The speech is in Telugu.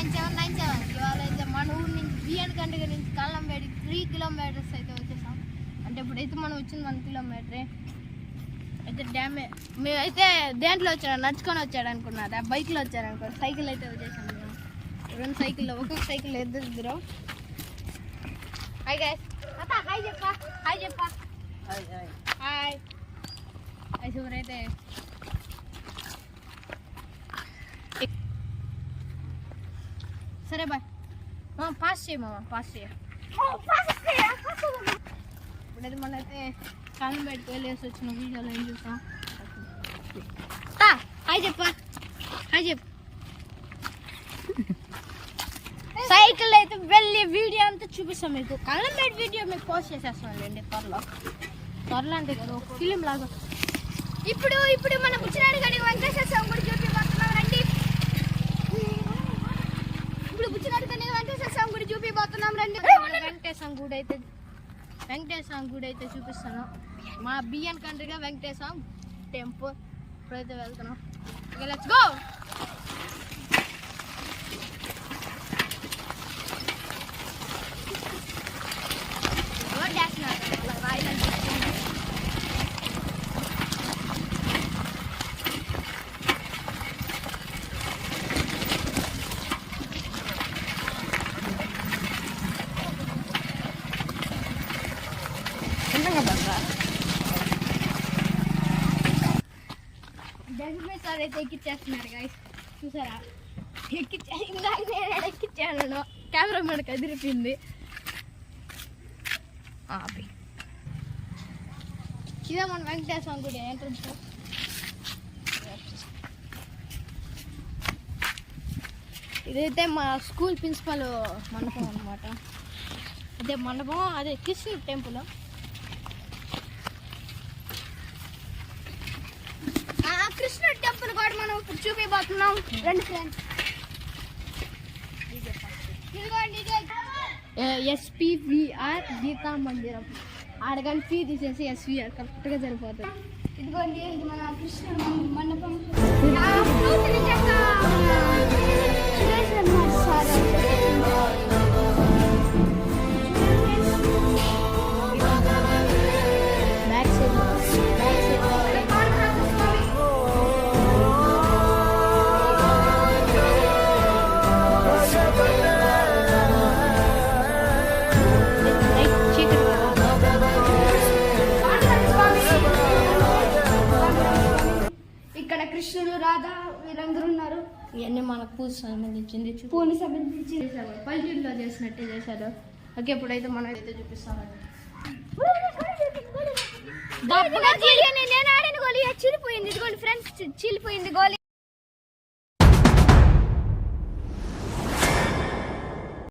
9797 ఇవాళ అయితే మన ఊరు నుంచి బిఎన్ కండ్రిగ నుంచి కల్లంబేడి 3 కిలోమీటర్స్ అయితే వచ్చేసాం. అంటే ఇప్పుడైతే మనం వచ్చింది 1 కిలోమీటరే. అయితే డ్యామే మేమైతే దేంట్లో వచ్చాడు, నడుచుకొని వచ్చాడు అనుకున్నారా, బైక్లో వచ్చారు అనుకో. సైకిల్ అయితే వచ్చేసాం మేము. 2 సైకిల్లో, ఒక్కొక్క సైకిల్ ఇద్దరు. హాయ్ గైస్, హాయ్ చెప్పా, హాయ్ చెప్పా, హాయ్. అయితే ఎవరైతే సరే బాయ్. పాస్ చేయ మామ, పాస్ చేయ. ఇప్పుడైతే మనైతే కాలం బయటకు వెళ్ళేసి వచ్చిన వీడియోలో ఏం చూస్తాం. హాయ్ చెప్పా, హాయ్ చెప్పు. సైకిల్ అయితే వెళ్ళి వీడియో అంతా చూపిస్తాం మీకు. కాలం బయట వీడియో మీకు పోస్ట్ చేసేస్తామండి త్వరలో అంటే కదా ఒక ఫిలిం లాగా. ఇప్పుడు మన బుచ్చినాడు గడికి వెంకటేశ్వర స్వామి గుడి చూపిపోతున్నాం రండి. ఇప్పుడు బుచ్చినాడు గడికి వెంకటేశ్వర స్వామి గుడి చూపిపోతున్నాం రండి. వెంకటేశ్వర గుడి అయితే చూపిస్తాను. మా బిఎన్ కంట్రీగా వెంకటేశ్వర టెంపుల్ ఇప్పుడైతే వెళ్తున్నాం. Okay, let's go. సార్ అయితే ఎక్కిచ్చేస్తున్నారు గైస్, చూసారా? ఇందాక నేను ఎక్కిచ్చాను, కెమెరా మీద కదిరిపోయింది. ఇదే మన వెంకటేశ్వర గుడి ఎంట్రన్స్. ఇదైతే మా స్కూల్ ప్రిన్సిపల్ మండపం అన్నమాట. అదే మండపం, అదే కృష్ణుడు టెంపుల్. కృష్ణుడు టెంపుల్ కూడా మనం ఇప్పుడు చూపిపోతున్నాం. రండి ఫ్రెండ్స్. ఎస్పీవీఆర్ గీతా మందిరం. ఆడగాని ఫీ తీసేసి ఎస్వీఆర్ కరెక్ట్గా సరిపోతుంది. ఇదిగోండి, ఇది మన కృష్ణుడు మండపం. కృష్ణుడు, రాధ వీళ్ళందరూ ఉన్నారు. ఇవన్నీ మన పూజ సంబంధించింది, పూని సంబంధించి పల్లెటూరులో చేసినట్టే చేశారు. ఓకే, ఇప్పుడైతే మనం అయితే చూపిస్తామండి. నేను ఆడిన గోళీ చీలిపోయింది. ఇదిగోండి ఫ్రెండ్స్, చీలిపోయింది గోళీ.